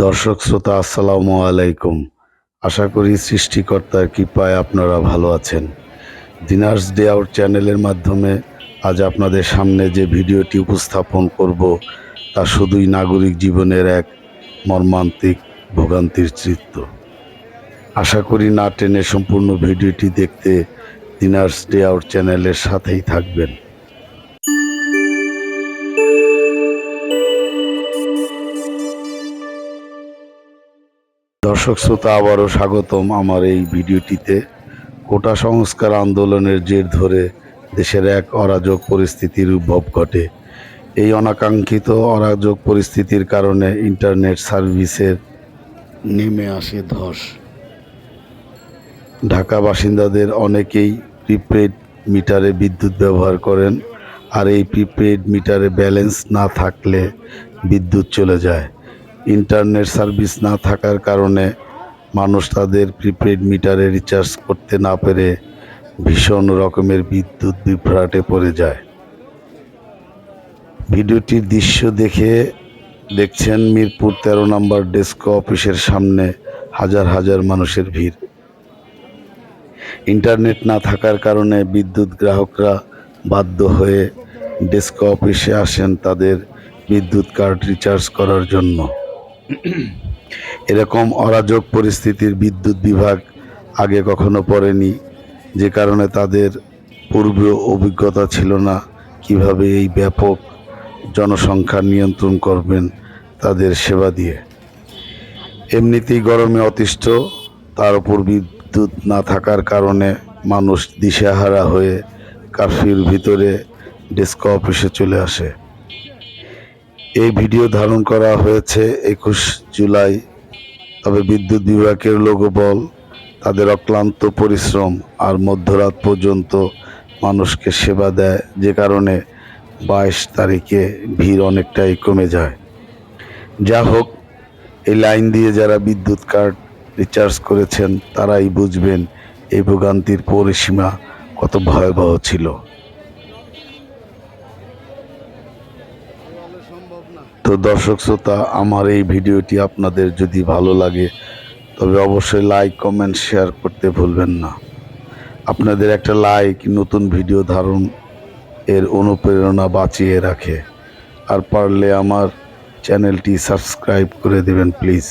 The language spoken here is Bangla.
দর্শক শ্রোতা আসসালামু আলাইকুম। আশা করি সৃষ্টিকর্তার কৃপায় আপনারা ভালো আছেন। দিনার্স ডে আউট চ্যানেলের মাধ্যমে আজ আপনাদের সামনে যে ভিডিওটি উপস্থাপন করব তা শুধুই নাগরিক জীবনের এক মর্মান্তিক ভোগান্তির চিত্র। আশা করি না টেনে সম্পূর্ণ ভিডিওটি দেখতে দিনার্স ডে আউট চ্যানেলের সাথেই থাকবেন। দর্শক শ্রোতা আবারও স্বাগতম আমার এই ভিডিওটিতে। কোটা সংস্কার আন্দোলনের জের ধরে দেশের এক অরাজক পরিস্থিতির উদ্ভব ঘটে। এই অনাকাঙ্ক্ষিত অরাজক পরিস্থিতির কারণে ইন্টারনেট সার্ভিসের নেমে আসে ধস। ঢাকা বাসিন্দাদের অনেকেই প্রিপেড মিটারে বিদ্যুৎ ব্যবহার করেন, আর এই প্রিপেড মিটারে ব্যালেন্স না থাকলে বিদ্যুৎ চলে যায়। ইন্টারনেট সার্ভিস না থাকার কারণে মানুষ তাদের প্রিপেড মিটারে রিচার্জ করতে না পেরে ভীষণ রকমের বিদ্যুৎ বিভ্রাটে পড়ে যায়। ভিডিওটির দৃশ্য দেখছেন মিরপুর 13 নম্বর ডেস্কো অফিসের সামনে হাজার হাজার মানুষের ভিড়। ইন্টারনেট না থাকার কারণে বিদ্যুৎ গ্রাহকরা বাধ্য হয়ে ডেস্কো অফিসে আসেন তাদের বিদ্যুৎ কার্ড রিচার্জ করার জন্য। এরকম অরাজক পরিস্থিতির বিদ্যুৎ বিভাগ আগে কখনো পড়েনি, যে কারণে তাদের পূর্বে অভিজ্ঞতা ছিল না কিভাবে এই ব্যাপক জনসংখ্যা নিয়ন্ত্রণ করবেন তাদের সেবা দিয়ে। এমনিতেই গরমে অতিষ্ঠ, তার উপর বিদ্যুৎ না থাকার কারণে মানুষ দিশেহারা হয়ে কারফিউর ভিতরে ডেস্কো অফিসে চলে আসে। এই ভিডিও ধারণ করা হয়েছে 21 জুলাই। তবে বিদ্যুৎ বিভাগের লোকবল, তাদের অক্লান্ত পরিশ্রম আর মধ্যরাত পর্যন্ত মানুষকে সেবা দেয়, যে কারণে 22 তারিখে ভিড় অনেকটাই কমে যায়। যা হোক, এই লাইন দিয়ে যারা বিদ্যুৎ কার্ড রিচার্জ করেছেন তারাই বুঝবেন এই ভোগান্তির পরিসীমা কত ভয়াবহ ছিল। তো দর্শক শ্রোতা, আমার এই ভিডিওটি আপনাদের যদি ভালো লাগে তবে অবশ্যই লাইক, কমেন্ট, শেয়ার করতে ভুলবেন না। আপনাদের একটা লাইক নতুন ভিডিও ধারণ এর অনুপ্রেরণা বাঁচিয়ে রাখে। আর পারলে আমার চ্যানেলটি সাবস্ক্রাইব করে দেবেন প্লিজ।